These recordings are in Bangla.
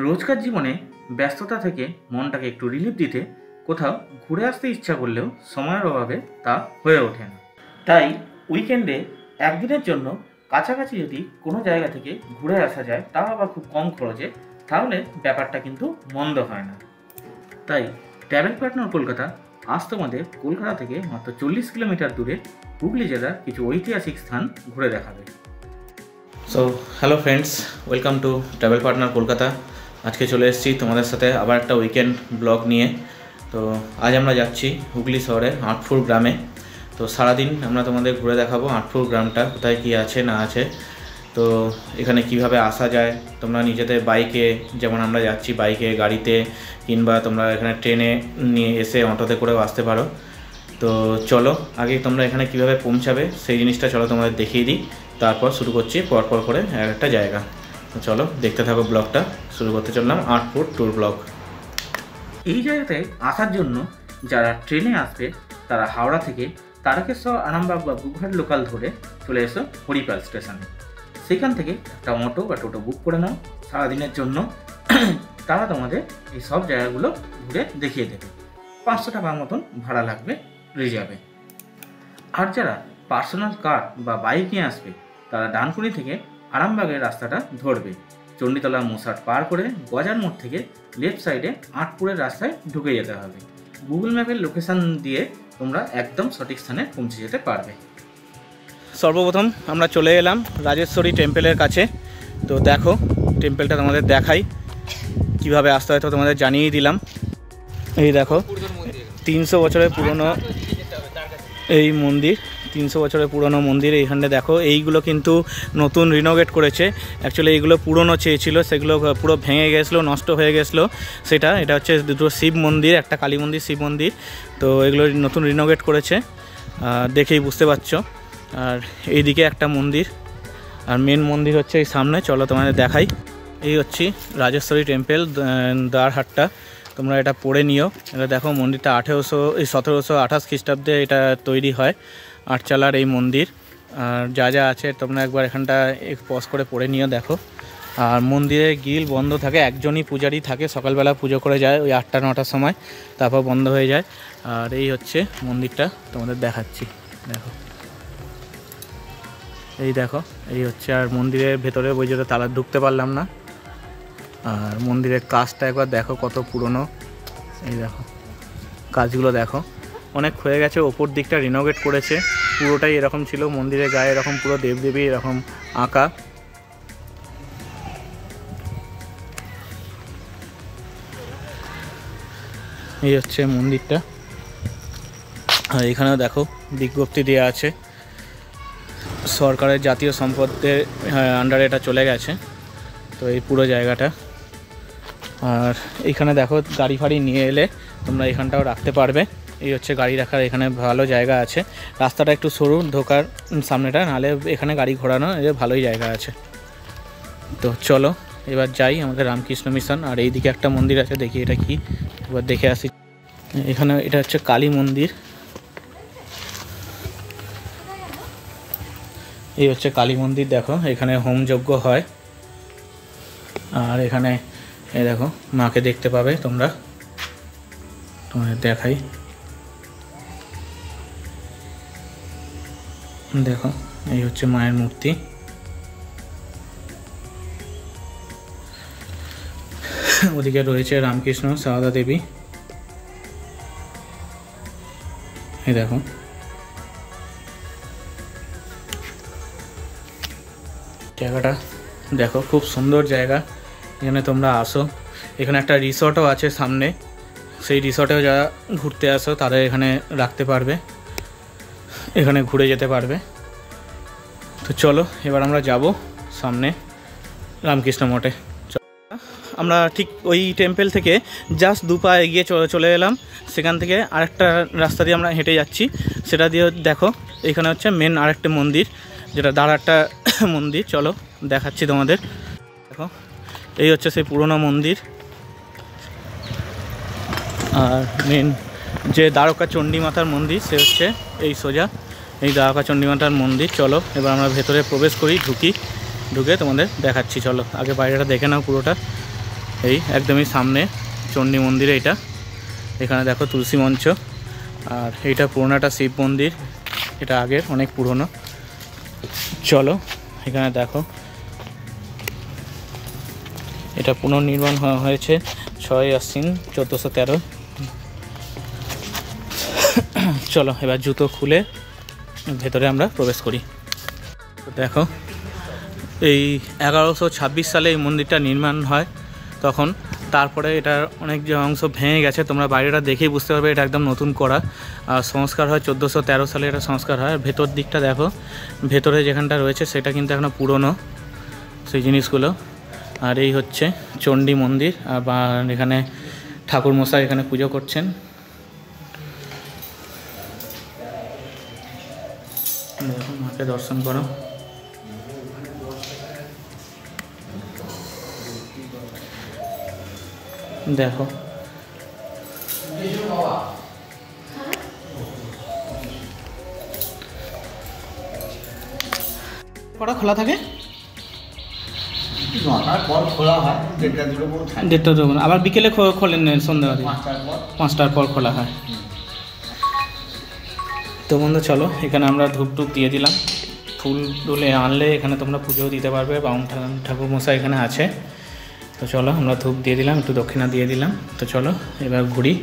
রোজকার জীবনে ব্যস্ততা থেকে মনটাকে একটু রিলিফ দিতে কোথাও ঘুরে আসতে ইচ্ছা করলেও সময়ের অভাবে তা হয়ে ওঠে না। তাই উইকেন্ডে একদিনের জন্য কাছাকাছি যদি কোনো জায়গা থেকে ঘুরে আসা যায়, তাও আবার খুব কম খরচে, তাহলে ব্যাপারটা কিন্তু মন্দ হয় না। তাই ট্রাভেল পার্টনার কলকাতা আজ তোমাদের কলকাতা থেকে মাত্র 40 কিলোমিটার দূরে হুগলি জেলার কিছু ঐতিহাসিক স্থান ঘুরে দেখাবে। So hello friends, welcome to travel partner Kolkata. আজকে চলে এসেছি তোমাদের সাথে আবার একটা উইকেন্ড ব্লগ নিয়ে। তো আজ আমরা যাচ্ছি হুগলি শহরের আটপুর গ্রামে। তো সারাদিন আমরা তোমাদের ঘুরে দেখাবো আটপুর গ্রামটা কোথায় কী আছে না আছে, তো এখানে কিভাবে আসা যায়। তোমরা নিজেদের বাইকে, যেমন আমরা যাচ্ছি বাইকে, গাড়িতে, কিংবা তোমরা এখানে ট্রেনে নিয়ে এসে অটোতে করেও আসতে পারো। তো চলো আগে তোমরা এখানে কিভাবে পৌঁছাবে সেই জিনিসটা চলো তোমাদের দেখিয়ে দিই, তারপর শুরু করছি পরপর করে একটা জায়গা। তো চলো দেখতে থাকো ব্লগটা। শুরু করতে চললাম আটপুর ট্যুর ব্লগ। এই জায়গাতে আসার জন্য যারা ট্রেনে আসবে তারা হাওড়া থেকে তারকেশ্বর, আরামবাগ বা বুকহাট লোকাল ধরে চলে এসো হরিপাল স্টেশনে। সেখান থেকে একটা অটো বা টোটো বুক করে নাও সারাদিনের জন্য। তারা তোমাদের এই সব জায়গাগুলো ঘুরে দেখিয়ে দেবে। 500 টাকার মতন ভাড়া লাগবে রিজার্ভে। আর যারা পার্সোনাল কার বা বাইক নিয়ে আসবে তারা ডানকুনি থেকে আরামবাগের রাস্তাটা ধরবে। চণ্ডীতলা মোসাট পার করে গজার মোড় থেকে লেফট সাইডে আটপুরের রাস্তায় ঢুকে যেতে হবে। গুগল ম্যাপের লোকেশান দিয়ে তোমরা একদম সঠিক স্থানে পৌঁছে যেতে পারবে। সর্বপ্রথম আমরা চলে এলাম রাজেশ্বরী টেম্পেলের কাছে। তো দেখো টেম্পেলটা তোমাদের দেখাই, কিভাবে আসতে হয় তো তোমাদের জানিয়ে দিলাম। এই দেখো 300 বছরের পুরনো এই মন্দির, 300 বছরের পুরনো মন্দির। এইখানে দেখো এইগুলো কিন্তু নতুন রিনোভেট করেছে। অ্যাকচুয়ালি এইগুলো পুরনো চেয়েছিল, সেগুলো পুরো ভেঙে গেছিলো, নষ্ট হয়ে গেছিলো। এটা হচ্ছে দুটো শিব মন্দির, একটা কালী মন্দির, শিব মন্দির। তো এগুলো নতুন রিনোভেট করেছে, দেখেই বুঝতে পারছো। আর এইদিকে একটা মন্দির, আর মেন মন্দির হচ্ছে এই সামনে। চলো তোমাদের দেখাই। এই হচ্ছে রাজেশ্বরী টেম্পেল, দ্বারহাটটা। তোমরা এটা পড়ে নিও। এটা দেখো মন্দিরটা 1728 খ্রিস্টাব্দে এটা তৈরি হয়, আটচালার এই মন্দির। আর যা যা আছে তোমরা একবার এখানটা পজ করে পড়ে নিও, দেখো। আর মন্দিরে গ্রিল বন্ধ থাকে, একজনই পূজারি থাকে, সকালবেলা পুজো করে যায় ওই 8টা-9টার সময়, তারপর বন্ধ হয়ে যায়। আর এই হচ্ছে মন্দিরটা, তোমাদের দেখাচ্ছি, দেখো। এই দেখো এই হচ্ছে। আর মন্দিরের ভেতরে ওই জন্য তালা ঢুকতে পারলাম না। আর মন্দিরের কাজটা একবার দেখো কত পুরনো। এই দেখো কাজগুলো দেখো, অনেক হয়ে গেছে। ওপর দিকটা রিনোভেট করেছে, পুরোটাই এরকম ছিল। মন্দিরের গায়ে এরকম পুরো দেবদেবী এরকম আঁকা। এই হচ্ছে মন্দিরটা। আর এখানেও দেখো বিজ্ঞপ্তি দেওয়া আছে, সরকারের জাতীয় সম্পদের আন্ডারে এটা চলে গেছে। তো এই পুরো জায়গাটা। আর এইখানে দেখো গাড়ি ফাড়ি নিয়ে এলে তোমরা এখানটাও রাখতে পারবে। এই হচ্ছে গাড়ি রাখার এখানে ভালো জায়গা আছে। রাস্তাটা একটু সরু ঢোকার সামনেটা, নাহলে এখানে গাড়ি ঘোরানো ভালোই জায়গা আছে। তো চলো এবার যাই আমাদের রামকৃষ্ণ মিশন। আর এইদিকে একটা মন্দির আছে, দেখি এটা কি, এবার দেখে আসি। এখানে এটা হচ্ছে কালী মন্দির। এই হচ্ছে কালী মন্দির, দেখো এখানে হোমযজ্ঞ হয়। আর এখানে এই দেখো মাকে দেখতে পাবে তোমরা, তোমাদের দেখাই। দেখো এই হচ্ছে মায়ের মূর্তি। ওদিকে রয়েছে রামকৃষ্ণ, সারদা দেবী। এই দেখো জায়গাটা দেখো, খুব সুন্দর জায়গা। এখানে তোমরা আসো। এখানে একটা রিসর্টও আছে সামনে, সেই রিসর্টেও যারা ঘুরতে আসো তারা এখানে রাখতে পারবে, এখানে ঘুরে যেতে পারবে। তো চলো এবার আমরা যাব সামনে রামকৃষ্ণ মঠে। আমরা ঠিক ওই টেম্পেল থেকে জাস্ট 2 পা এগিয়ে চলে এলাম। সেখান থেকে আরেকটা রাস্তা দিয়ে আমরা হেঁটে যাচ্ছি, সেটা দিয়ে দেখো এখানে হচ্ছে মেন আরেকটা মন্দির, যেটা দ্বারহাট্টা মন্দির। চলো দেখাচ্ছি তোমাদের। দেখো এই হচ্ছে সেই পুরনো মন্দির। আর মেন যে দ্বারকা চণ্ডী মাতার মন্দির, সে হচ্ছে এই সোজা এই দ্বারকা চণ্ডী মাতার মন্দির। চলো এবার আমরা ভেতরে প্রবেশ করি, ঢুকে তোমাদের দেখাচ্ছি। চলো আগে বাইরেটা দেখে নাও পুরোটা। এই একদমই সামনে চণ্ডী মন্দিরে এটা। এখানে দেখো তুলসী মঞ্চ, আর এইটা পুরোনোটা শিব মন্দির, এটা আগের অনেক পুরনো। চলো এখানে দেখো এটা পুনর্নির্মাণ হয়েছে 6ই আশ্বিন 1413। চলো এবার জুতো খুলে ভেতরে আমরা প্রবেশ করি। দেখো এই 1126 সালে এই মন্দিরটা নির্মাণ হয় তখন, তারপরে এটার অনেক যে অংশ ভেঙে গেছে, তোমরা বাইরেটা দেখেই বুঝতে পারবে এটা একদম নতুন করা। আর সংস্কার হয় 1413 সালে এটা সংস্কার হয়। ভেতর দিকটা দেখো, ভেতরে যেখানটা রয়েছে সেটা কিন্তু এখনও পুরনো সেই জিনিসগুলো। আর এই হচ্ছে চণ্ডী মন্দির, বা এখানে ঠাকুর মশাই এখানে পুজো করছেন। দেখো মাকে দর্শন করো। দেখো কটা খোলা থাকে? 9টার পর খোলা হয়, 1:30 পর্যন্ত। আবার বিকেলে খোলেন সন্ধ্যা 5টার পর খোলা হয়। তো বন্ধু চলো এখানে আমরা ধূপ টুপ দিয়ে দিলাম। ফুল টুলে আনলে এখানে তোমরা পুজোও দিতে পারবে, বাউন ঠাকুর মশাই এখানে আছে। তো চলো আমরা ধূপ দিয়ে দিলাম, একটু দক্ষিণা দিয়ে দিলাম। তো চলো এবার ঘুরি।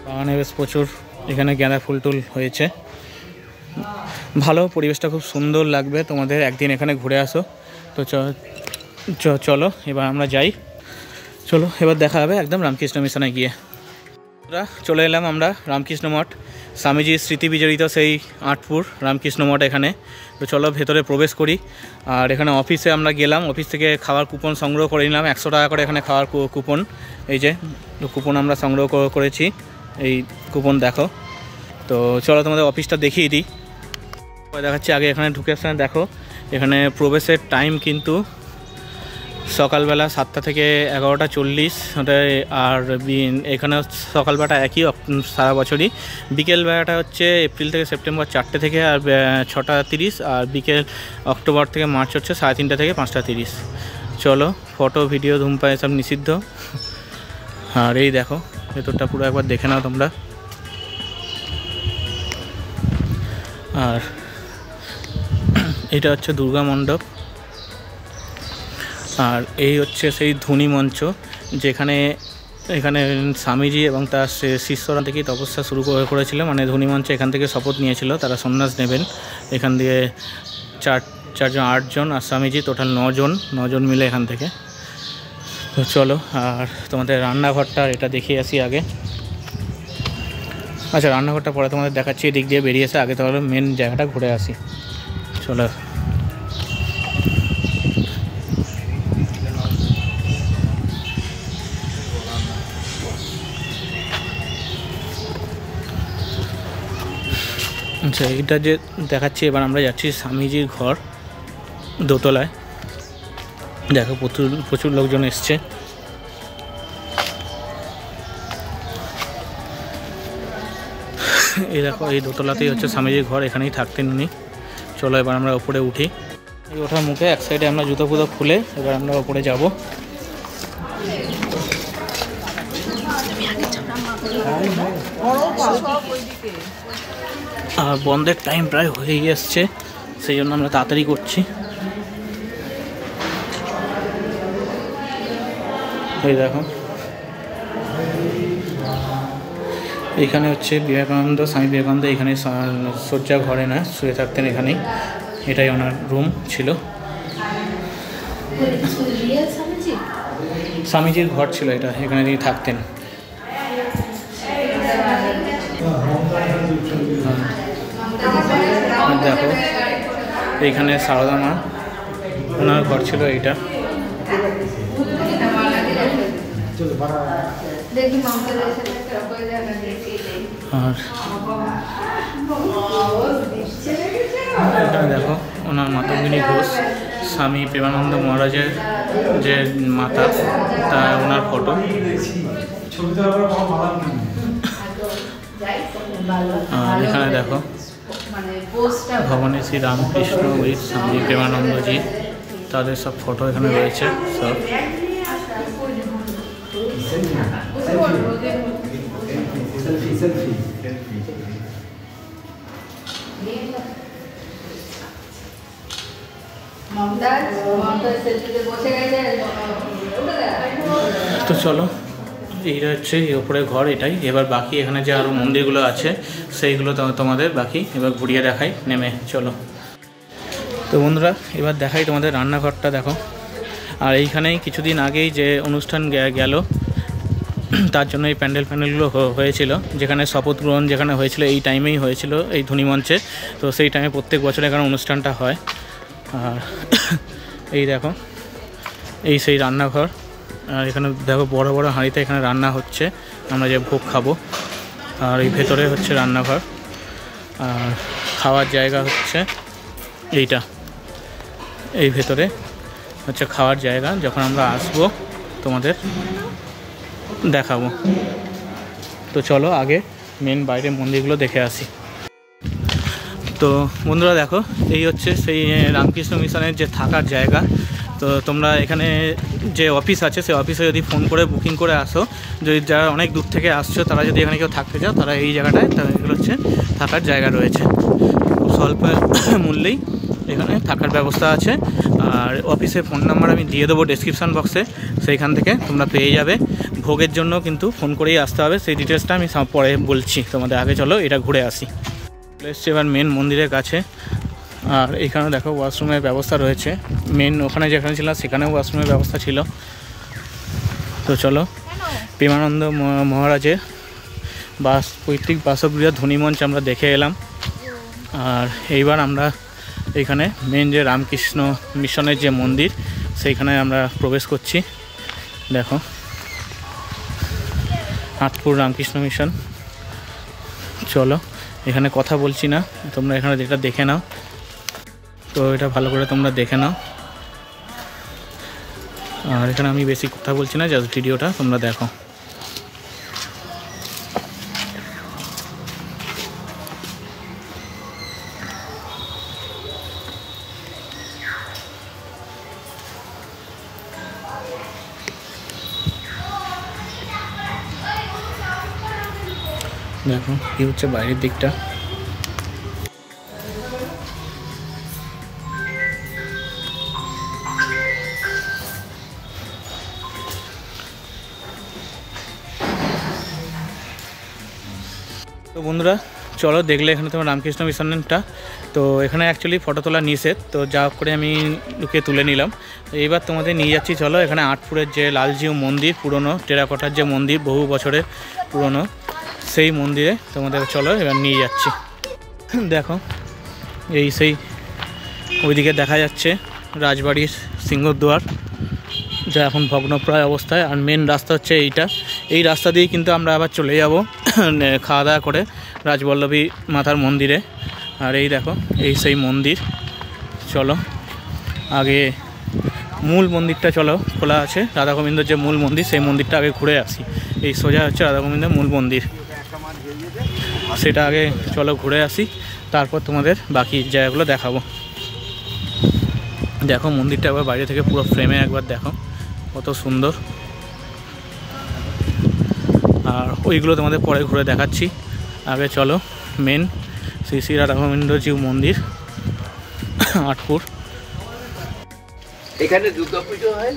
বাগানে বেশ প্রচুর এখানে গাঁদা ফুল টুল হয়েছে, ভালো পরিবেশটা খুব সুন্দর লাগবে তোমাদের, একদিন এখানে ঘুরে আসো। তো চলো এবার আমরা যাই। চলো এবার দেখা হবে একদম রামকৃষ্ণ মিশনে গিয়ে। চলে এলাম আমরা রামকৃষ্ণ মঠ, স্বামীজির স্মৃতি বিজড়িত সেই আটপুর রামকৃষ্ণ মঠ এখানে। তো চলো ভেতরে প্রবেশ করি। আর এখানে অফিসে আমরা গেলাম, অফিস থেকে খাওয়ার কুপন সংগ্রহ করে নিলাম। 100 টাকা করে এখানে খাওয়ার কুপন, এই যে কুপন আমরা সংগ্রহ করেছি, এই কুপন দেখো। তো চলো তোমাদের অফিসটা দেখিয়ে দিই, দেখাচ্ছি। আগে এখানে ঢুকে দেখো এখানে প্রবেশের টাইম কিন্তু সকালবেলা 7টা থেকে 11:40, আর এখানে সকালবেলাটা একই সারা বছরই। বিকেলবেলাটা হচ্ছে এপ্রিল থেকে সেপ্টেম্বর 4টে থেকে আর 6:30, আর বিকেল অক্টোবর থেকে মার্চ হচ্ছে 3:30 থেকে 5:30। চলো ফটো ভিডিও ধূমপান এসব নিষিদ্ধ। আর এই দেখো ভেতরটা পুরো একবার দেখে নাও তোমরা। আর এটা হচ্ছে দুর্গা মণ্ডপ, আর এই হচ্ছে সেই ধ্বনি মঞ্চ যেখানে এখানে স্বামীজি এবং তার শিষ্যরা থেকেই তপস্যা শুরু করেছিল। মানে ধ্বনি মঞ্চে এখান থেকে শপথ নিয়েছিল তারা সন্ন্যাস নেবেন। এখান দিয়ে 8জন, আর স্বামীজি টোটাল 9জন মিলে এখান থেকে। তো চলো আর তোমাদের রান্নাঘরটা এটা দেখিয়ে আসি আগে। আচ্ছা রান্নাঘরটা পরে তোমাদের দেখাচ্ছি, এদিক দিয়ে বেরিয়ে এসে আগে তাহলে মেন জায়গাটা ঘুরে আসি। চলো আচ্ছা এইটা যে দেখাচ্ছি, এবার আমরা যাচ্ছি স্বামীজির ঘর দোতলায়। দেখো প্রচুর লোকজন এসছে। এই দেখো এই দোতলাতেই হচ্ছে স্বামীজির ঘর, এখানেই থাকতেন উনি। চলো এবার আমরা ওপরে উঠি। এই ওঠার মুখে এক সাইডে আমরা জুতো ফুতো খুলে এবার আমরা ওপরে যাব। আর বন্ধের টাইম প্রায় হয়ে এসছে, সেই জন্য আমরা তাড়াতাড়ি করছি। এই দেখো এখানে হচ্ছে বিবেকানন্দ, স্বামী বিবেকানন্দ এখানে শয্যা ঘরে না শুয়ে থাকতেন এখানেই, এটাই ওনার রুম ছিল। স্বামীজির ঘর ছিল এটা, এখানে তিনি থাকতেন। দেখো এইখানে সারদা মা, ওনার ঘর ছিল এইটা। আর এখানে দেখো ওনার মাতঙ্গিনী ঘোষ, স্বামী প্রেমানন্দ মহারাজের যে মাতা, তা ওনার ফটো। আর এখানে দেখো ভবানী শ্রী রামকৃষ্ণ উইথ স্বামী প্রেমানন্দজি, তাদের সব ফটো এখানে রয়েছে সব। তো চলো, এইটা হচ্ছে ওপরে ঘর এটাই। এবার বাকি এখানে যে আরও মন্দিরগুলো আছে সেইগুলো তোমাদের বাকি এবার ঘুরিয়ে দেখাই নেমে। চলো তো বন্ধুরা, এবার দেখাই তোমাদের রান্নাঘরটা দেখো। আর এইখানেই কিছুদিন আগেই যে অনুষ্ঠান গেল তার জন্য এই প্যান্ডেলগুলো হয়েছিল, যেখানে শপথ গ্রহণ যেখানে হয়েছিল এই টাইমেই হয়েছিল এই ধ্বনিমঞ্চে। তো সেই টাইমে প্রত্যেক বছর এখানে অনুষ্ঠানটা হয়। আর এই দেখো এই সেই রান্নাঘর। আর এখানে দেখো বড় বড় হাঁড়িতে এখানে রান্না হচ্ছে, আমরা যে ভোগ খাবো। আর এই ভেতরে হচ্ছে রান্নাঘর। আর খাওয়ার জায়গা হচ্ছে এইটা, এই ভেতরে হচ্ছে খাওয়ার জায়গা। যখন আমরা আসবো তোমাদের দেখাবো। তো চলো আগে মেন বাইরে মন্দিরগুলো দেখে আসি। তো বন্ধুরা দেখো, এই হচ্ছে সেই রামকৃষ্ণ মিশনের যে থাকার জায়গা। তো তোমরা এখানে যে অফিস আছে সেই অফিসে যদি ফোন করে বুকিং করে আসো, যদি যারা অনেক দূর থেকে আসছো তারা যদি এখানে কেউ থাকতে চাও, তারা এই জায়গাটায় এগুলো হচ্ছে থাকার জায়গা রয়েছে। স্বল্প মূল্যেই এখানে থাকার ব্যবস্থা আছে। আর অফিসের ফোন নাম্বার আমি দিয়ে দেবো ডেসক্রিপশান বক্সে, সেইখান থেকে তোমরা পেয়ে যাবে। ভোগের জন্য কিন্তু ফোন করেই আসতে হবে, সেই ডিটেলসটা আমি পরে বলছি তোমাদের। আগে চলো এটা ঘুরে আসি। এসছে এবার মেন মন্দিরের কাছে। আর এখানে দেখো ওয়াশরুমের ব্যবস্থা রয়েছে। মেন ওখানে যেখানে ছিলাম সেখানেও ওয়াশরুমের ব্যবস্থা ছিল। তো চলো, প্রেমানন্দ মহারাজের পৈতৃক বাসগৃহ ধ্বনিমঞ্চ আমরা দেখে এলাম। আর এইবার আমরা এখানে মেন যে রামকৃষ্ণ মিশনের যে মন্দির সেইখানে আমরা প্রবেশ করছি। দেখো, আটপুর রামকৃষ্ণ মিশন। চলো, এখানে কথা বলছি না, তোমরা এখানে যেটা দেখে নাও। তো এটা ভালো করে তোমরা দেখে নাও। আর এখানে আমি বেশি কথা বলছি না, জাস্ট ভিডিওটা তোমরা দেখো। দেখো কি হচ্ছে বাইরের দিকটা। তো বন্ধুরা চলো, দেখলে এখানে তোমার রামকৃষ্ণ মিশনটা। তো এখানে অ্যাকচুয়ালি ফটো তোলা নিষেধ, তো যা করে আমি লুকিয়ে তুলে নিলাম। তো এইবার তোমাদের নিয়ে যাচ্ছি, চলো এখানে আটপুরের যে লালজিউ মন্দির, পুরনো টেরাকোটার যে মন্দির, বহু বছরের পুরনো, সেই মন্দিরে তোমাদের চলো এবার নিয়ে যাচ্ছি। দেখো এই সেই ওইদিকে দেখা যাচ্ছে রাজবাড়ির সিংহদ্বার, যা এখন ভগ্নপ্রায় অবস্থায়। আর মেন রাস্তা হচ্ছে এইটা, এই রাস্তা দিয়েই কিন্তু আমরা আবার চলে যাব খাওয়া দাওয়া করে রাজবল্লভী মাতার মন্দিরে। আর এই দেখো এই সেই মন্দির। চলো আগে মূল মন্দিরটা চলো খোলা আছে, রাধা গোবিন্দর যে মূল মন্দির সেই মন্দিরটা আগে ঘুরে আসি। এই সোজা হচ্ছে রাধা গোবিন্দের মূল মন্দির, সেটা আগে চলো ঘুরে আসি, তারপর তোমাদের বাকি জায়গাগুলো দেখাবো। দেখো মন্দিরটা একবার বাইরে থেকে পুরো ফ্রেমে একবার দেখো কত সুন্দর। আর ওইগুলো তোমাদের পরে ঘুরে দেখাচ্ছি। আগে চলো মেন শ্রী শ্রী রাধা গোবিন্দজিউ মন্দির, আটপুর। এখানে দুর্গা পুজো হয়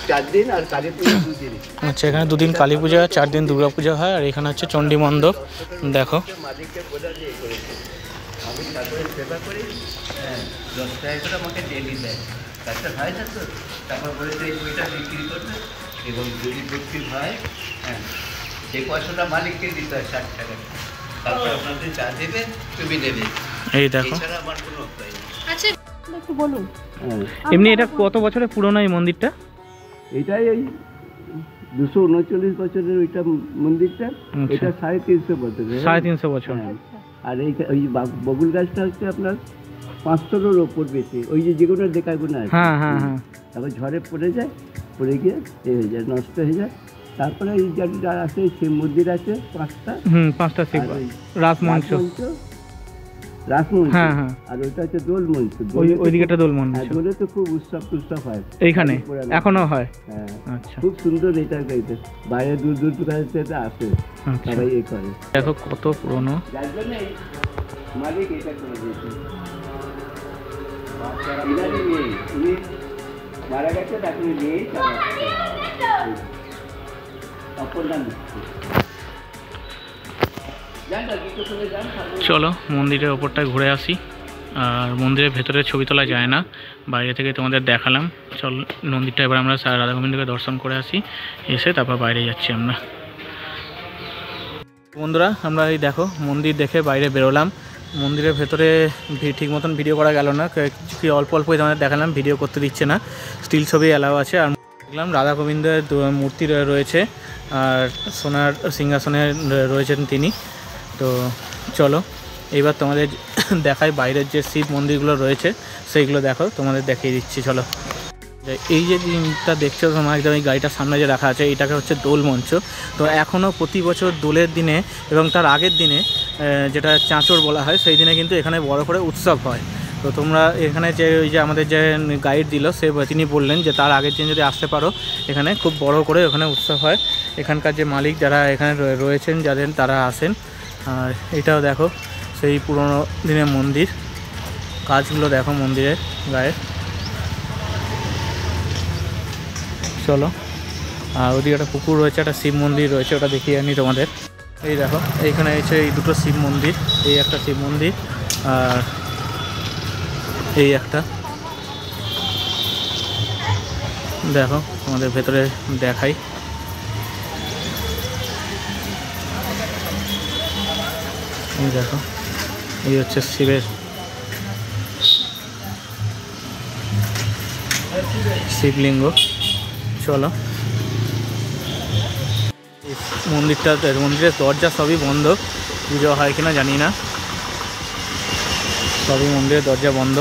4 দিন আর কালী পুজো 2 দিন। আচ্ছা, এখানে 2 দিন কালী পূজা হয়, 4 দিন দুর্গা পূজা হয়। আর এখানে হচ্ছে চণ্ডী মণ্ডপ। দেখো মালিককে বলে দিয়ে করেছে, আমি তারপরে সেবা করি। হ্যাঁ, 10 টাকা করে আমাকে ডেলি দেয়। কাজটা হয় না তো, তারপর বলেছে এই বইটা বিক্রি করবে এবং যদি বিক্রি হয়, হ্যাঁ, যে পয়সাটা মালিককে দিতে হয় 60 টাকা। তারপর আপনাদের যা দেবে তুমি দেবে। এই দেখো, এছাড়া আমার কোনো উপায় নেই। আচ্ছা একটু বলুন। এমনি এটা কত বছরের পুরনো এই মন্দিরটা? এটাই ওই 239 বছরের ওইটা মন্দিরটা, এটা 350 বছরের। 350 বছর। আর এই ওই বকুল গাছটা হচ্ছে আপনার 500-এর ওপর বেশি। ওই যে যেগুলো দেখাগুলো আছে, হ্যাঁ হ্যাঁ হ্যাঁ, তারপর ঝড়ে পড়ে যায়, পড়ে গিয়ে এ হয়ে যায়, নষ্ট হয়ে যায়। তারপরে এই যেটা আছে শিব মন্দির আছে 5টা। 5টা শিব, রাসমঞ্চ। রাসমঞ্চ, হ্যাঁ হ্যাঁ, আর ওইটা হচ্ছে দোল মঞ্চ। ওইদিকে একটা দোল মঞ্চ। দোলে তো খুব উৎসব টুৎসব হয় এইখানে এখনো হয়? হ্যাঁ, আচ্ছা খুব সুন্দর। এটা বাইরে দূর দূর থেকে আসে আচ্ছা, সবাই এ করে। দেখো কত পুরনো। যার জন্য মালিক এটা করে দিয়েছে। এনারই নেই, উনি মারা গেছে, তাকে নিয়েই অপরদান দিচ্ছে। চলো মন্দিরের ওপরটায় ঘুরে আসি। আর মন্দিরের ভেতরে ছবি তোলা যায় না, বাইরে থেকে তোমাদের দেখালাম। চল মন্দিরটা এবার আমরা রাধা গোবিন্দকে দর্শন করে আসি, এসে তারপর বাইরে যাচ্ছি আমরা। বন্ধুরা আমরা এই দেখো মন্দির দেখে বাইরে বেরোলাম। মন্দিরের ভেতরে ঠিক মতন ভিডিও করা গেল না, অল্প অল্পই তোমাদের দেখালাম, ভিডিও করতে দিচ্ছে না। স্টিল ছবি অ্যালাউ আছে। আর দেখলাম রাধা গোবিন্দের মূর্তি রয়েছে, আর সোনার সিংহাসনে রয়েছেন তিনি। তো চলো এইবার তোমাদের দেখাই বাইরের যে শিব মন্দিরগুলো রয়েছে সেইগুলো দেখো, তোমাদের দেখিয়ে দিচ্ছি। চলো, এই যে দিনটা দেখছো তোমার একদম এই গাড়িটার সামনে যে রাখা আছে, এটাকে হচ্ছে দোল মঞ্চ। তো এখনও প্রতি বছর দোলের দিনে এবং তার আগের দিনে, যেটা চাঁচর বলা হয়, সেই দিনে কিন্তু এখানে বড় করে উৎসব হয়। তো তোমরা এখানে যে ওই যে আমাদের যে গাইড দিল তিনি বললেন যে তার আগের দিন যদি আসতে পারো, এখানে খুব বড় করে ওখানে উৎসব হয়। এখানকার যে মালিক যারা এখানে রয়েছেন যাদের, তারা আসেন। আর এটাও দেখো সেই পুরনো দিনের মন্দির, কাজগুলো দেখো মন্দিরের গায়ে। চলো, আর ওদিকে একটা পুকুর রয়েছে, একটা শিব মন্দির রয়েছে, ওটা দেখিয়ে আনি তোমাদের। এই দেখো এইখানে এসে এই দুটো শিব মন্দির, এই একটা শিব মন্দির আর এই একটা। দেখো তোমাদের ভেতরে দেখাই। এই দেখো এই হচ্ছে শিবের শিবলিঙ্গ। চলো, মন্দিরের দরজা সবই বন্ধ, পুজো হয় কিনা জানি না, সবই মন্দিরের দরজা বন্ধ।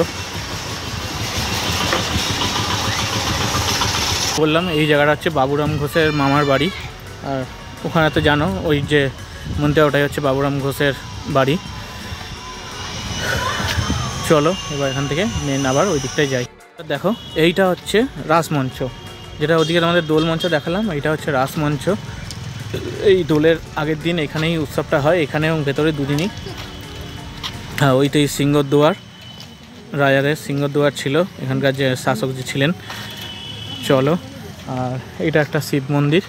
বললাম এই জায়গাটা হচ্ছে বাবুরাম ঘোষের মামার বাড়ি। আর ওখানে তো জানো ওই যে মন্দিরটা, ওটাই হচ্ছে বাবুরাম ঘোষের বাড়ি। চলো এবার এখান থেকে মেন আবার ওই দিকটায় যাই। দেখো এইটা হচ্ছে রাসমঞ্চ, যেটা ওদিকে আমাদের দোল মঞ্চ দেখালাম, এইটা হচ্ছে রাসমঞ্চ। এই দোলের আগের দিন এখানেই উৎসবটা হয়, এখানে এবং ভেতরে দুদিনই। হ্যাঁ, ওইটাই সিংহদ্বার, রাজাদের সিংহদ্বার ছিল এখানকার যে শাসক যে ছিলেন। চলো, আর এটা একটা শিব মন্দির,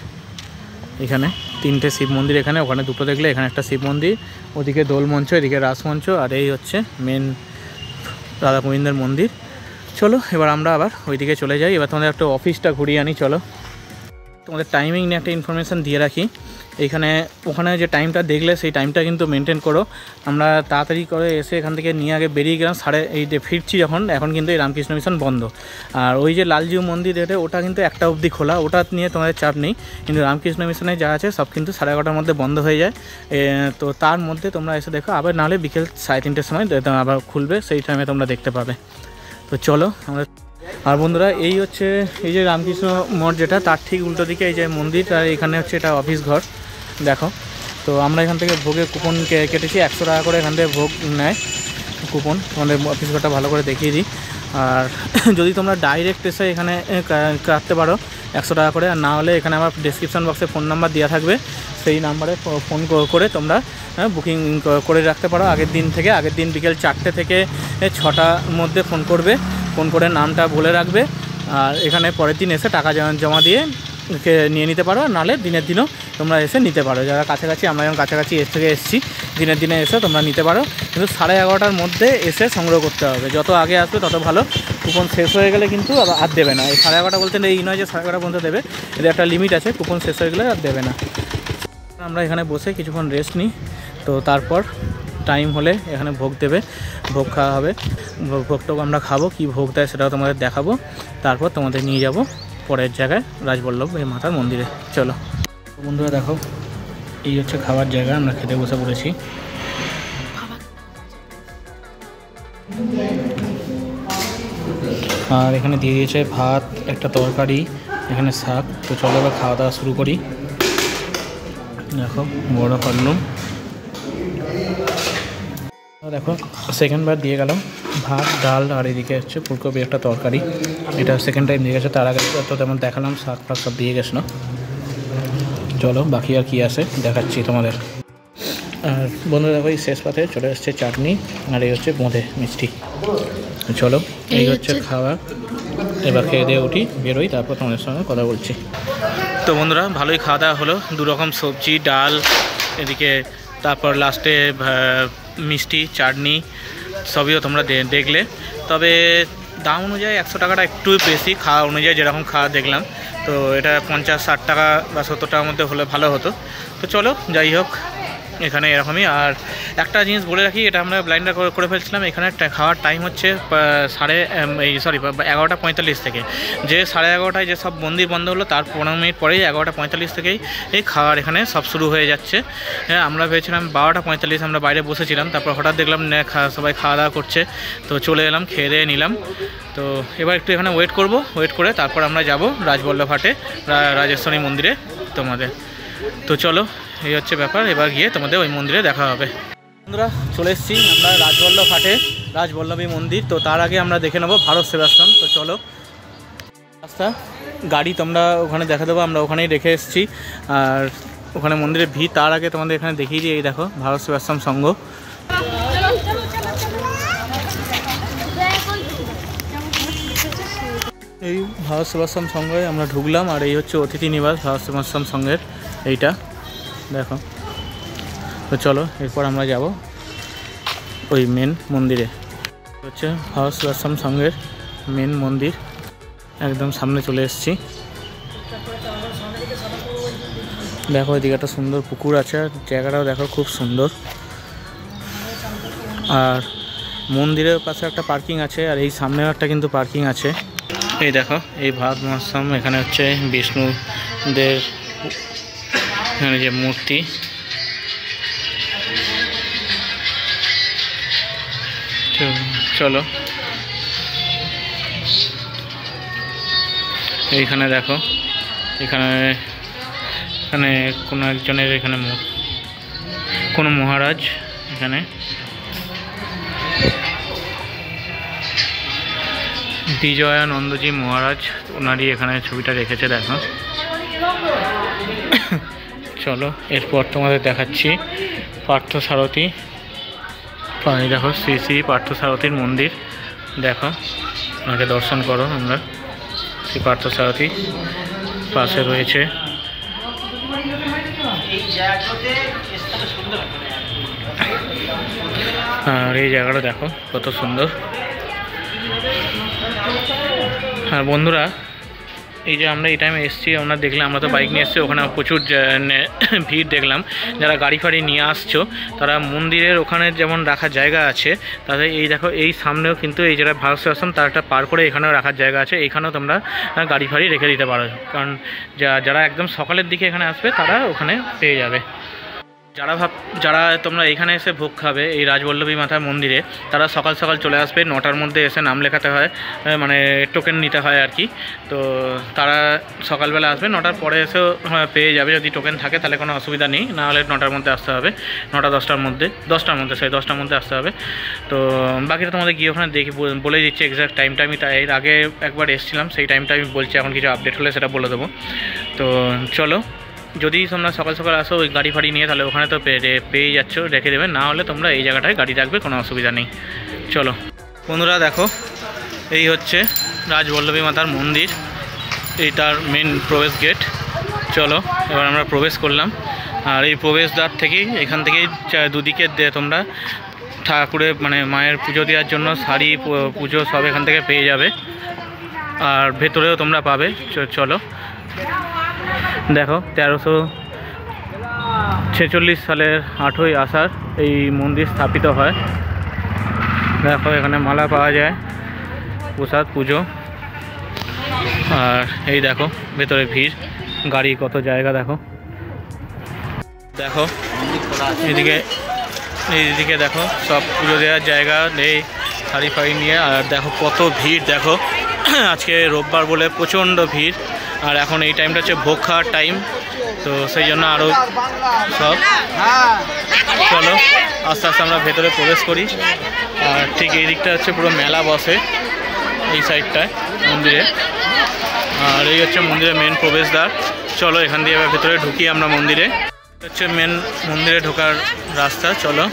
এখানে তিনটে শিব মন্দির, এখানে ওখানে দুটো দেখলে, এখানে একটা শিব মন্দির, ওদিকে দোল মঞ্চ, এদিকে রাসমঞ্চ, আর এই হচ্ছে মেন রাধা গোবিন্দের মন্দির। চলো এবার আমরা আবার ওইদিকে চলে যাই। এবার তোমাদের একটা অফিসটা ঘুরিয়ে আনি। চলো, তোমাদের টাইমিং নিয়ে একটা ইনফরমেশান দিয়ে রাখি। এইখানে ওখানে যে টাইমটা দেখলে সেই টাইমটা কিন্তু মেনটেন করো। আমরা তাড়াতাড়ি করে এসে এখান থেকে নিয়ে আগে বেরিয়ে গেলাম, এই যে ফিরছি যখন, এখন কিন্তু এই রামকৃষ্ণ মিশন বন্ধ। আর ওই যে লালজিউ মন্দির এটা, ওটা কিন্তু 1টা অবধি খোলা, ওটা নিয়ে তোমাদের চাপ নেই। কিন্তু রামকৃষ্ণ মিশনে যা আছে সব কিন্তু 11:30টার মধ্যে বন্ধ হয়ে যায়। তো তার মধ্যে তোমরা এসে দেখো, আবার নাহলে বিকেল 3:30টার সময় আবার খুলবে, সেই টাইমে তোমরা দেখতে পাবে। তো চলো আমরা। আর বন্ধুরা এই হচ্ছে এই যে রামকৃষ্ণ মঠ, যেটা তার ঠিক উল্টো দিকে এই যে মন্দির, আর এখানে হচ্ছে এটা অফিস ঘর। দেখো, তো আমরা এখান থেকে ভোগের কুপন কেটেছি, 100 টাকা করে এখান থেকে ভোগ নেয় কুপন। তোমাদের অফিস ঘরটা ভালো করে দেখিয়ে দিই। আর যদি তোমরা ডাইরেক্ট এসে এখানে কাটতে পারো 100 টাকা করে, আর না হলে এখানে আমার ডেসক্রিপশান বক্সে ফোন নাম্বার দেওয়া থাকবে, সেই নাম্বারে ফোন করে তোমরা বুকিং করে রাখতে পারো আগের দিন থেকে। আগের দিন বিকেল 4টে থেকে 6টার মধ্যে ফোন করবে, ফোন করে নামটা বলে রাখবে। আর এখানে পরের দিন এসে টাকা জমা দিয়ে নিয়ে নিতে পারো, আর নাহলে দিনের দিনও তোমরা এসে নিতে পারো। যারা কাছাকাছি, আমরা যেমন কাছাকাছি থেকে এসেছি, দিনের দিনে এসে তোমরা নিতে পারো। কিন্তু 11:30টার মধ্যে এসে সংগ্রহ করতে হবে, যত আগে আসবে তত ভালো। কুপন শেষ হয়ে গেলে কিন্তু আর দেবে না। এই 11:30 বলতে এই নয় যে 11:30 পর্যন্ত দেবে, এদের একটা লিমিট আছে, কুপন শেষ হয়ে গেলে আর দেবে না। আমরা এখানে বসে কিছুক্ষণ রেস্ট নিই, তো তারপর টাইম হলে এখানে ভোগ দেবে, ভোগ খাওয়া হবে। ভোগটাও আমরা খাবো, কি ভোগ দেয় সেটাও তোমাদের দেখাবো। তারপর তোমাদের নিয়ে যাব পরের জায়গায়, রাজবল্লভ এই মাতার মন্দিরে। চলো বন্ধুরা, দেখো এই হচ্ছে খাবার জায়গা, আমরা খেতে বসে পড়েছি। আর এখানে দিয়ে দিয়েছে ভাত, একটা তরকারি, এখানে শাক। তো চলো এবার খাওয়া দাওয়া শুরু করি। দেখো বড় পারলুম। দেখো সেকেন্ড বার দিয়ে গেল ভাত ডাল, আর এদিকে হচ্ছে ফুলকপি একটা তরকারি। এটা সেকেন্ড টাইম দিয়ে গেছে, তার আগে তো তেমন দেখালাম, শাক ফাক সব দিয়ে গেছিলো। চলো বাকি আর কি আছে দেখাচ্ছি তোমাদের। আর বন্ধুরা দেখো এই শেষ পাতে চলে আসছে চাটনি, আর এই হচ্ছে বোঁদে মিষ্টি। চলো এই হচ্ছে খাবার, এবার খেয়ে দিয়ে উঠি, বেরোই, তারপর তোমাদের সঙ্গে কথা বলছি। তো বন্ধুরা ভালোই খাওয়া দাওয়া হলো, 2 রকম সবজি, ডাল, এদিকে তারপর লাস্টে মিষ্টি, চাটনি সবইও তোমরা দেখলে। তবে দাম অনুযায়ী 100 টাকাটা একটু বেশি, খাওয়া অনুযায়ী যেরকম খাওয়া দেখলাম। তো এটা 50-60 টাকা বা 70 টাকার মধ্যে হলে ভালো হতো। তো চলো যাই হোক, এখানে এরকমই। আর একটা জিনিস বলে রাখি, এটা আমরা ব্লাইন্ডার করে ফেলছিলাম। এখানে খাওয়ার টাইম হচ্ছে 11:45 থেকে। যে 11:30টায় যে সব মন্দির বন্ধ হলো, তার 15 মিনিট পরেই 11:45 থেকেই এই খাওয়ার এখানে সব শুরু হয়ে যাচ্ছে। হ্যাঁ, আমরা ভেবেছিলাম 12:45 আমরা বাইরে বসেছিলাম, তারপর হঠাৎ দেখলাম সবাই খাওয়া দাওয়া করছে, তো চলে এলাম, খেয়ে দিয়ে নিলাম। তো এবার একটু এখানে ওয়েট করে তারপর আমরা যাব রাজবল্লভহাটে রাজেশ্বরী মন্দিরে তোমাদের। তো চলো এই হচ্ছে ব্যাপার, এবার গিয়ে তোমাদের ওই মন্দিরে দেখা হবে। বন্ধুরা চলে এসেছি আমরা রাজবল্লভহাটে, রাজবল্লভী মন্দির। তো তার আগে আমরা দেখে নেবো ভারত সেবাশ্রম। তো চলো, রাস্তা গাড়ি তোমরা ওখানে দেখা দেবো, আমরা ওখানেই রেখে এসেছি। আর ওখানে মন্দিরে ভিড়, তার আগে তোমাদের এখানে দেখিয়ে দিই, এই দেখো ভারত সেবাশ্রম সংঘ। এই ভারত সেবাশ্রম সংঘে আমরা ঢুকলাম, আর এই হচ্ছে অতিথি নিবাস ভারত সেবাশ্রম সংঘের, এইটা দেখো। তো চলো এরপর আমরা যাব ওই মেন মন্দিরে। হচ্ছে ভারত সেবাশ্রম সংঘের মেন মন্দির, একদম সামনে চলে এসেছি। দেখো এদিকে একটা সুন্দর পুকুর আছে, আর জায়গাটাও দেখো খুব সুন্দর। আর মন্দিরের পাশে একটা পার্কিং আছে, আর এই সামনেও একটা কিন্তু পার্কিং আছে। এই দেখো এই ভারত সেবাশ্রম, এখানে হচ্ছে বিষ্ণুদের এখানে যে মূর্তি, চলো এইখানে দেখো, এখানে কোনো একজনের এখানে কোনো মহারাজ, এখানে বিজয়ানন্দজি মহারাজ, ওনারই এখানে ছবিটা রেখেছে দেখো। চলো এরপর তোমাদের দেখাচ্ছি পার্থসারথী। দেখো শ্রী শ্রী পার্থসারথীর মন্দির, দেখো ওনাকে দর্শন করো আমরা। শ্রী পার্থসারথী পাশে রয়েছে। আর এই জায়গাটা দেখো কত সুন্দর। আর বন্ধুরা এই যে আমরা এই টাইমে এসেছি, আমরা দেখলাম, আমরা তো বাইক নিয়ে এসেছি, ওখানে প্রচুর ভিড় দেখলাম। যারা গাড়ি ফাড়ি নিয়ে আসছো তারা মন্দিরের ওখানে যেমন রাখার জায়গা আছে, তাদের এই দেখো এই সামনেও কিন্তু এই যারা ভারত সেবাশ্রম তার একটা পার করে এখানেও রাখার জায়গা আছে, এইখানেও তোমরা গাড়ি ফাড়ি রেখে দিতে পারো। কারণ যারা একদম সকালের দিকে এখানে আসবে তারা ওখানে পেয়ে যাবে। যারা তোমরা এখানে এসে ভোগ খাবে এই রাজবল্লভী মাতার মন্দিরে, তারা সকাল সকাল চলে আসবে, 9টার মধ্যে এসে নাম লেখাতে হয়, মানে টোকেন নিতে হয় আর কি। তো তারা সকালবেলা আসবে, 9টার পরে এসেও পেয়ে যাবে, যদি টোকেন থাকে তাহলে কোনো অসুবিধা নেই, নাহলে 9টার মধ্যে আসতে হবে, 9-10টার মধ্যে 10টার মধ্যে আসতে হবে। তো বাকিটা তোমাদের গিয়ে ওখানে দেখি বলে দিচ্ছি এক্স্যাক্ট টাইমটা। আমি এর আগে একবার এসেছিলাম, সেই টাইমটা আমি বলছি, এখন কিছু আপডেট হলে সেটা বলে দেবো। তো চলো, যদি তোমরা সকাল সকাল আসো ওই গাড়ি ফাড়ি নিয়ে, তাহলে ওখানে তো পেয়ে যাচ্ছ, রেখে দেবে, না হলে তোমরা এই জায়গাটায় গাড়ি রাখবে, কোনো অসুবিধা নেই। চলো বন্ধুরা দেখো এই হচ্ছে রাজবল্লভী মাতার মন্দির, এইটার মেন প্রবেশ গেট। চলো এবার আমরা প্রবেশ করলাম। আর এই প্রবেশদ্বার থেকেই, এখান থেকেই দুদিকে তোমরা ঠাকুরের মানে মায়ের পুজো দেওয়ার জন্য শাড়ি পুজো সব এখান থেকে পেয়ে যাবে, আর ভেতরেও তোমরা পাবে। চলো দেখো 1346 সালের 8ই আষাঢ় এই মন্দির স্থাপিত হয়। দেখো এখানে মালা পাওয়া যায়, প্রসাদ পুজো। আর এই দেখো ভেতরে ভিড়, গাড়ি কত জায়গা দেখো। দেখো এইদিকে দেখো সব পুজো দেওয়ার জায়গা নেই, শাড়ি ফাড়ি নিয়ে। আর দেখো কত ভিড়, দেখো আজকে রোববার বলে প্রচণ্ড ভিড়। আর এখন এই টাইমটা হচ্ছে ভোগ খাওয়ার টাইম, তো সেই জন্য আরও সব চলো আস্তে আস্তে আমরা ভেতরে প্রবেশ করি। আর ঠিক এই দিকটা হচ্ছে পুরো মেলা বসে এই সাইডটায় মন্দিরে, আর এই হচ্ছে মন্দিরের মেন প্রবেশদ্বার। চলো এখান দিয়ে এবার ভেতরে ঢুকি আমরা মন্দিরে। হচ্ছে মেন মন্দিরে ঢোকার রাস্তা, চলো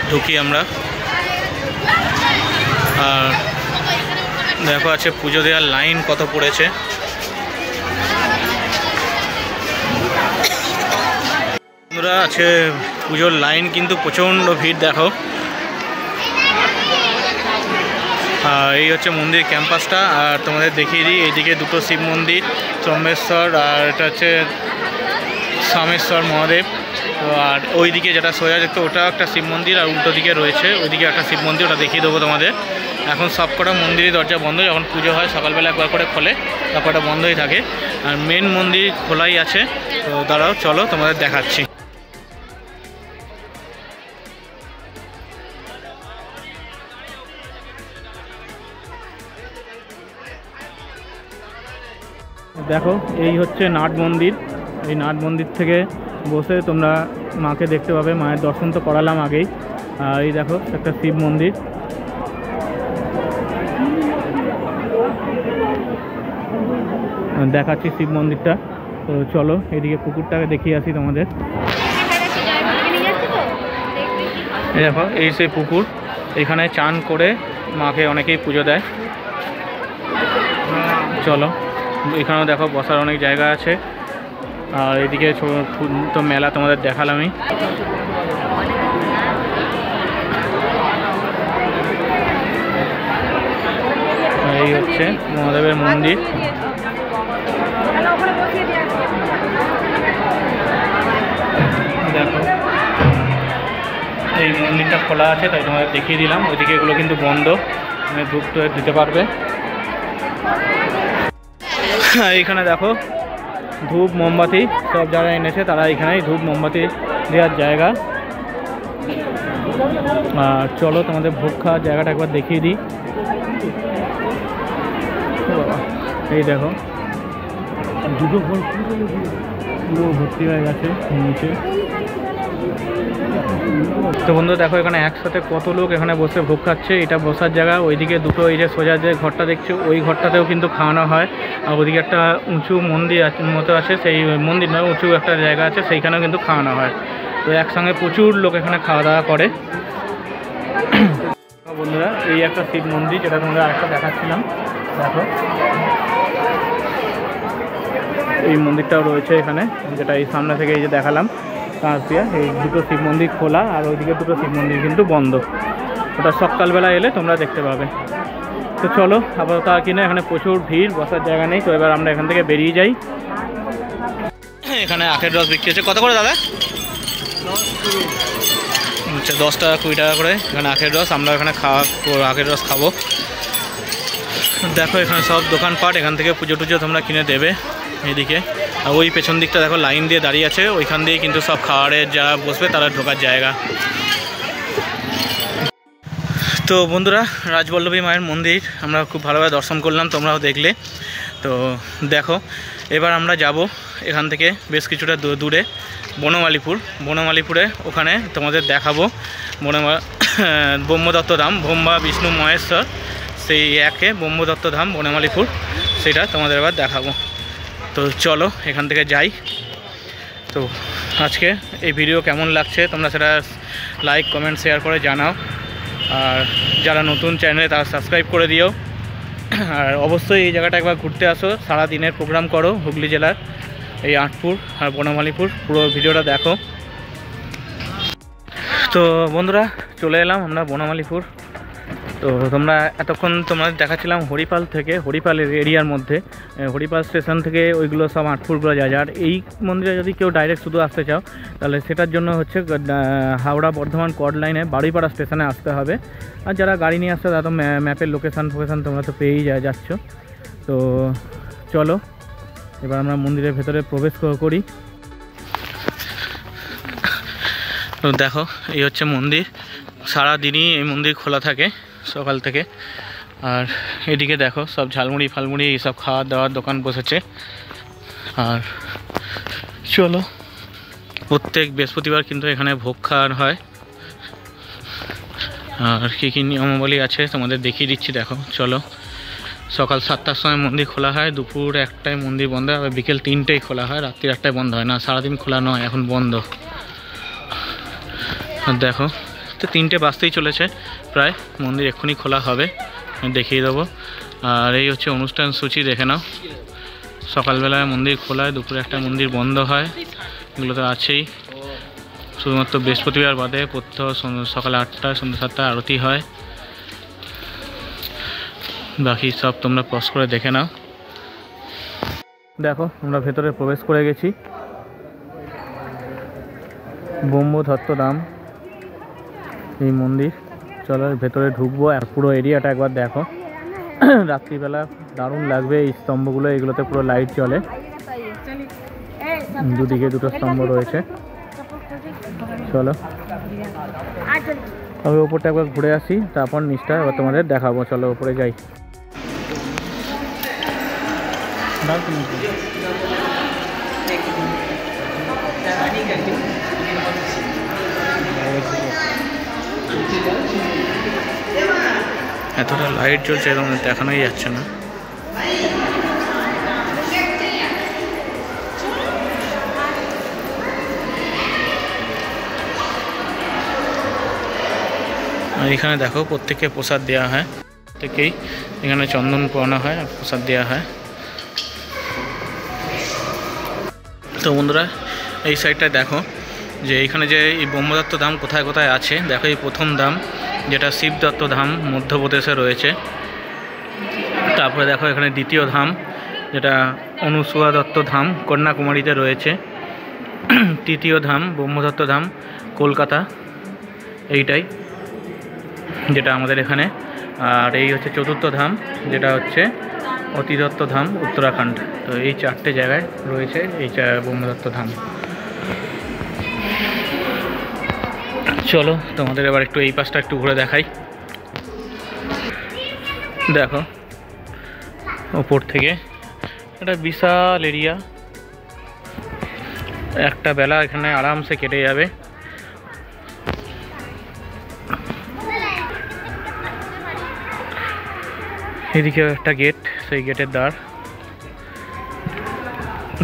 ঢুকি আমরা। আর দেখো আছে পুজো দেওয়ার লাইন কত পড়েছে। বন্ধুরা আছে পুজোর লাইন কিন্তু প্রচণ্ড ভিড় দেখো। এই হচ্ছে মন্দির ক্যাম্পাসটা। আর তোমাদের দেখিয়ে দিই এইদিকে দুটো শিব মন্দির, সোমেশ্বর আর এটা হচ্ছে সোমেশ্বর মহাদেব। তো আর ওইদিকে যেটা সোজা দেখতো ওটা একটা শিব মন্দির, আর উল্টো দিকে রয়েছে ওইদিকে একটা শিব মন্দির, ওটা দেখিয়ে দেবো তোমাদের। এখন সব কটা মন্দিরের দরজা বন্ধ, যখন পুজো হয় সকালবেলা একবার করে খোলে, তারপরটা বন্ধই থাকে। আর মেন মন্দির খোলাই আছে। তো দাঁড়াও চলো তোমাদের দেখাচ্ছি। দেখো এই হচ্ছে নাট মন্দির। এই নাট মন্দির থেকে বসে তোমরা মাকে দেখতে পাবে, মায়ের দর্শন তো করালাম আগেই। আর এই দেখো একটা শিব মন্দির। দেখাচ্ছি শিব মন্দিরটা। তো চলো এদিকে পুকুরটাকে দেখিয়ে আসি তোমাদের। এই দেখো এই সেই পুকুর, এখানে চান করে মাকে অনেকেই পুজো দেয়। চলো এখানেও দেখো বসার অনেক জায়গা আছে। আর এদিকে তো মেলা তোমাদের দেখালামই। এই হচ্ছে মহাদেবের মন্দির। দেখো এই মন্দিরটা খোলা আছে তাই তোমাদের দেখিয়ে দিলাম। ওইদিকে এগুলো কিন্তু বন্ধ, ধূপ তো দিতে পারবে। এইখানে দেখো ধূপ মোমবাতি সব যারা এনেছে তারা এখানেই ধূপ মোমবাতি দেওয়ার জায়গা। আর চলো তোমাদের ভোগ খাওয়ার জায়গাটা একবার দেখিয়ে দিই। এই দেখো দুটো ফল পুরো ভর্তি হয়ে গেছে নিচে। তো বন্ধু দেখো এখানে একসাথে কত লোক এখানে বসে ভোগ খাচ্ছে। এটা বসার জায়গা। ওইদিকে দুটো এই যে সোজা যে ঘরটা দেখছো ওই ঘরটাতেও কিন্তু খাওয়ানো হয়। আর ওইদিকে একটা উঁচু মন্দির মতো আছে, সেই মন্দির নয় উঁচু একটা জায়গা আছে, সেইখানেও কিন্তু খাওয়ানো হয়। তো একসঙ্গে প্রচুর লোক এখানে খাওয়া দাওয়া করে। বন্ধুরা এই একটা শিব মন্দির যেটা তোমরা আরেকটা দেখাচ্ছিলাম, দেখো এই মন্দিরটাও রয়েছে এখানে, যেটা এই সামনে থেকে এই যে দেখালাম কাঁচ দিয়া। এই দুটো শিব মন্দির খোলা আর ওইদিকে দুটো শিব মন্দির কিন্তু বন্ধ। ওটা সকালবেলা এলে তোমরা দেখতে পাবে। তো চলো আপাতত আর কিনা এখানে প্রচুর ভিড়, বসার জায়গা নেই। তো এবার আমরা এখান থেকে বেরিয়ে যাই। এখানে আখের রস বিক্রি হচ্ছে। কত করে দাদা? আচ্ছা 10 টাকা 20 টাকা করে এখানে আখের রস। আমরা এখানে আখের রস খাবো। দেখো এখানে সব দোকানপাট, এখান থেকে পুজো টুজো তোমরা কিনে দেবে এইদিকে। আর ওই পেছন দিকটা দেখো লাইন দিয়ে দাঁড়িয়ে আছে, ওইখান দিয়ে কিন্তু সব খাবারের যারা বসবে তারা ঢোকার জায়গা। তো বন্ধুরা রাজবল্লভী মায়ের মন্দির আমরা খুব ভালোভাবে দর্শন করলাম, তোমরাও দেখলে। তো দেখো এবার আমরা যাব এখান থেকে বেশ কিছুটা দূরে বনমালীপুরে। ওখানে তোমাদের দেখাবো ব্রহ্মদত্ত ধাম, ব্রহ্মা বিষ্ণু মহেশ্বর, সেই একে ব্রহ্মদত্ত ধাম বনমালীপুর, সেটা তোমাদের এবার দেখাবো। তো চলো এখান থেকে যাই। তো আজকে এই ভিডিও কেমন লাগছে তোমরা সেটা লাইক কমেন্ট শেয়ার করে জানাও। আর যারা নতুন চ্যানেলে তারা সাবস্ক্রাইব করে দিও। আর অবশ্যই এই জায়গাটা একবার ঘুরতে আসো, সারা দিনের প্রোগ্রাম করো হুগলি জেলার এই আঁটপুর আর বনমালীপুর, পুরো ভিডিওটা দেখো। তো বন্ধুরা চলে এলাম আমরা বনমালীপুর। তো তোমরা এতক্ষণ তোমাদের দেখাচ্ছিলাম হরিপাল এরিয়ার মধ্যে, হরিপাল স্টেশন থেকে ওইগুলো সব আঁটপুরগুলো যায়। আর এই মন্দিরে যদি কেউ ডাইরেক্ট শুধু আসতে চাও তাহলে সেটার জন্য হচ্ছে হাওড়া বর্ধমান কর্ড লাইনে বারুইপাড়া স্টেশনে আসতে হবে। আর যারা গাড়ি নিয়ে আসতে তারা তো ম্যাপের লোকেশান তোমরা তো পেয়েই যাচ্ছ। তো চলো এবার আমরা মন্দিরের ভেতরে প্রবেশ করি। তো দেখো এই হচ্ছে মন্দির, সারাদিনই এই মন্দির খোলা থাকে সকাল থেকে। আর এদিকে দেখো সব ঝালমুড়ি ফালমুড়ি এইসব খাওয়ার দাওয়ার দোকান বসেছে। আর চলো, প্রত্যেক বৃহস্পতিবার কিন্তু এখানে ভোগ খাওয়ার হয়। আর কী কী নিয়মাবলী আছে তোমাদের দেখিয়ে দিচ্ছি, দেখো। চলো, সকাল 7টার সময় মন্দির খোলা হয়, দুপুর 1টায় মন্দির বন্ধ হয়, আবার বিকেল 3টেই খোলা হয়, রাত্রি 8টায় বন্ধ হয় না, সারাদিন খোলা নয়, এখন বন্ধ। আর দেখো, তো 3টে বাজতেই চলেছে প্রায়, মন্দির এক্ষুনি খোলা হবে, দেখিয়ে দেবো। আর এই হচ্ছে অনুষ্ঠান সূচি, দেখে নাও। সকালবেলায় মন্দির খোলা হয়, দুপুরে 1টায় মন্দির বন্ধ হয়, এগুলো তো আছেই। শুধুমাত্র বৃহস্পতিবার বাদে প্রত্যহ সকাল 8টায় সন্ধ্যা 7টায় আরতি হয়। বাকি সব তোমরা পজ করে দেখে নাও। দেখো, আমরা ভেতরে প্রবেশ করে গেছি। ব্রহ্মদত্ত ধাম এই মন্দির। চলো ভেতরে ঢুকবো, আর পুরো এরিয়াটা একবার দেখো। রাত্রিবেলা দারুণ লাগবে, এই স্তম্ভগুলো, এগুলোতে পুরো লাইট জ্বলে, দুদিকে 2টো স্তম্ভ রয়েছে। চলো আমি ওপরটা একবার ঘুরে আসি, তারপর নিচটা এবার তোমাদের দেখাবো। চলো ওপরে যাই। এতটা লাইট জ্বলছে, এরকম দেখানোই যাচ্ছে না। আর এখানে দেখো, প্রত্যেককে প্রসাদ দেওয়া হয়, প্রত্যেকেই এখানে চন্দন পোড়ানো হয় আর প্রসাদ দেওয়া হয়। তো বন্ধুরা, এই সাইডটায় দেখো যে এইখানে যে এই ব্রহ্মদত্ত ধাম কোথায় কোথায় আছে। দেখো, এই প্রথম ধাম যেটা শিবদত্ত ধাম মধ্যপ্রদেশে রয়েছে। তারপরে দেখো এখানে দ্বিতীয় ধাম যেটা অনুসুয়া দত্ত ধাম কন্যাকুমারীতে রয়েছে। তৃতীয় ধাম ব্রহ্মদত্ত ধাম কলকাতা, এইটাই যেটা আমাদের এখানে। আর এই হচ্ছে চতুর্থ ধাম যেটা হচ্ছে অতিদত্ত ধাম উত্তরাখণ্ড। তো এই 4টে জায়গায় রয়েছে এই ব্রহ্মদত্ত ধাম। চলো তোমাদের এবার একটু এই পাশটা একটু ঘুরে দেখাই। দেখো, ওপর থেকে একটা বিশাল এরিয়া, একটা বেলা এখানে আরামসে কেটে যাবে। এদিকে একটা গেট, সেই গেটের দ্বার।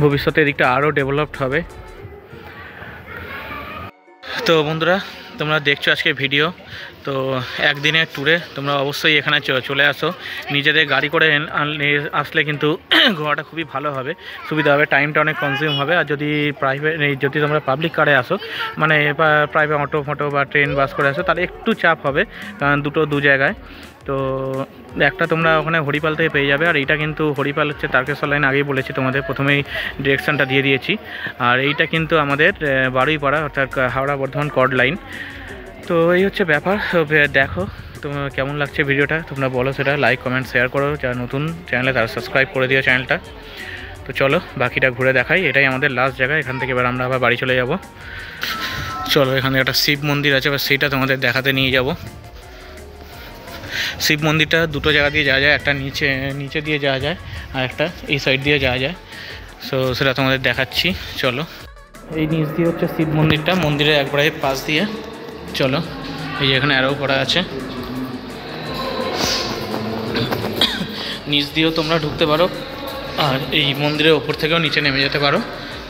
ভবিষ্যতে এদিকটা আরও ডেভেলপড হবে। তো বন্ধুরা, তোমরা দেখছো আজকে ভিডিও, তো একদিনের ট্যুরে তোমরা অবশ্যই এখানে চলে আসো। নিজেদের গাড়ি করে আসলে কিন্তু ঘোরাটা খুবই ভালো হবে, সুবিধা হবে, টাইমটা অনেক কনজিউম হবে। আর যদি যদি তোমরা পাবলিক কারে আসো, মানে প্রাইভেট অটো বা ট্রেন বাস করে আসো, তাহলে একটু চাপ হবে, কারণ দু জায়গায়। তো একটা তোমরা ওখানে হরিপাল থেকে পেয়ে যাবে। আর এইটা কিন্তু হরিপাল হচ্ছে তারকেশ্বর লাইন, আগেই বলেছি তোমাদের, প্রথমেই ডিরেকশানটা দিয়ে দিয়েছি। আর এইটা কিন্তু আমাদের বারুইপাড়া, অর্থাৎ হাওড়া বর্ধমান কর্ড লাইন। তো এই হচ্ছে ব্যাপার। দেখো তোমার কেমন লাগছে ভিডিওটা, তোমরা বলো সেটা, লাইক কমেন্ট শেয়ার করো। যারা নতুন চ্যানেলে তারা সাবস্ক্রাইব করে দিও চ্যানেলটা। তো চলো বাকিটা ঘুরে দেখাই। এটাই আমাদের লাস্ট জায়গা, এখান থেকে এবার আমরা আবার বাড়ি চলে যাব। চলো, এখানে একটা শিব মন্দির আছে, এবার সেইটা তোমাদের দেখাতে নিয়ে যাব। শিব মন্দিরটা 2টো জায়গা দিয়ে যাওয়া যায়, একটা নিচে দিয়ে যাওয়া যায়, আর একটা এই সাইড দিয়ে যাওয়া যায়। সো সেটা তোমাদের দেখাচ্ছি। চলো, এই নিচ দিয়ে হচ্ছে শিব মন্দিরটা, মন্দিরের একবারে পাশ দিয়ে। চলো, এই যে এখানে অ্যারো করা আছে, নিচ দিয়েও তোমরা ঢুকতে পারো, আর এই মন্দিরের ওপর থেকেও নিচে নেমে যেতে পারো,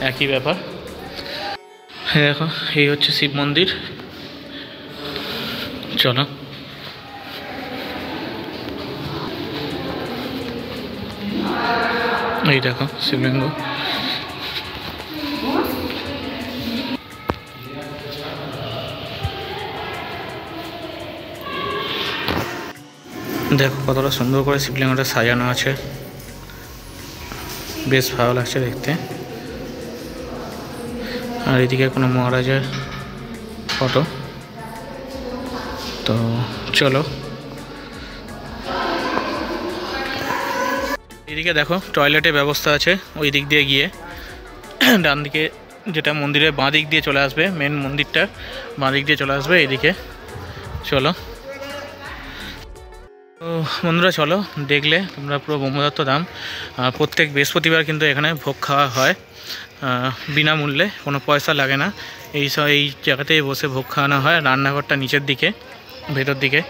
একই ব্যাপার। দেখো, এই হচ্ছে শিব মন্দির। চলো, এই দেখো শিবলিঙ্গ। দেখো কতটা সুন্দর করে শিবলিঙ্গটা সাজানো আছে, বেশ ভালো লাগছে দেখতে। আর এদিকে কোনো মহারাজের ফটো। তো চলো, এদিকে দেখো টয়লেটের ব্যবস্থা আছে, ওই দিক দিয়ে গিয়ে ডান দিকে, যেটা মন্দিরের বাঁ দিক দিয়ে চলে আসবে, মেন মন্দিরটা বাঁ দিক দিয়ে চলে আসবে এইদিকে। চলো, তো বন্ধুরা চলো, দেখলে তোমরা পুরো ব্রহ্মদত্ত ধাম। প্রত্যেক বৃহস্পতিবার কিন্তু এখানে ভোগ খাওয়া হয় বিনামূল্যে, কোনো পয়সা লাগে না। এই জায়গাতেই বসে ভোগ খাওয়ানো হয়। রান্নাঘরটা নিচের দিকে, ভেতর দিকে,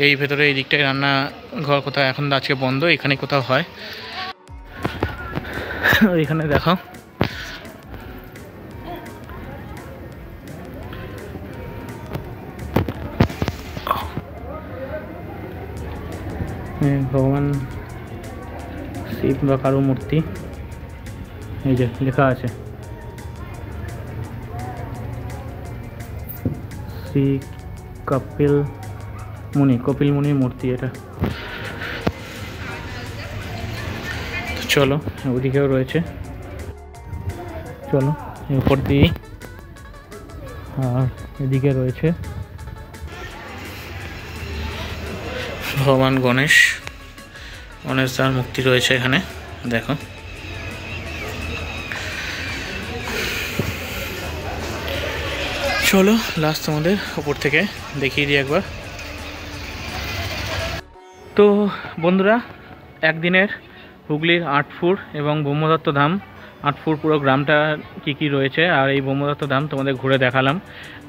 এই ভেতরে এই দিকটায় রান্নাঘর কোথাও এখন আজকে বন্ধ, এখানে কোথাও হয়। এখানে দেখো ভগবান শিব বা কারো মূর্তি, এই যে লেখা আছে শ্রী কপিল মুনির মূর্তি এটা। চলো ওদিকেও রয়েছে, চলো উপর দিয়ে। আর এদিকে রয়েছে ভগবান গণেশ দার মূর্তি রয়েছে এখানে, দেখো। চলো লাস্ট তোমাদের উপর থেকে দেখিয়ে দিই একবার। তো বন্ধুরা, একদিনের হুগলির আটপুর এবং ব্রহ্মদত্ত ধাম, আটপুর পুরো গ্রামটা কি রয়েছে আর এই ব্রহ্মদত্ত ধাম তোমাদের ঘুরে দেখালাম।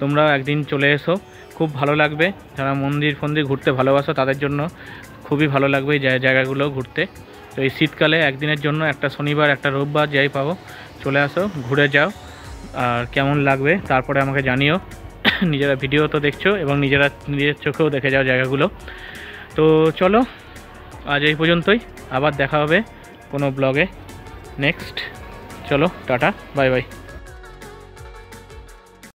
তোমরা একদিন চলে এসো, খুব ভালো লাগবে। যারা মন্দির ঘুরতে ভালোবাসো তাদের জন্য খুবই ভালো লাগবে এই জায়গাগুলো ঘুরতে। তো এই শীতকালে একদিনের জন্য একটা শনিবার একটা রোববার যাই পাবো, চলে আসো, ঘুরে যাও। আর কেমন লাগবে তারপরে আমাকে জানিও। নিজেরা ভিডিও তো দেখছো এবং নিজের চোখেও দেখে যাও জায়গাগুলো। তো চলো আজ এই পর্যন্তই, আবার দেখা হবে কোনো ব্লগে নেক্সট। চলো টাটা, বাই বাই।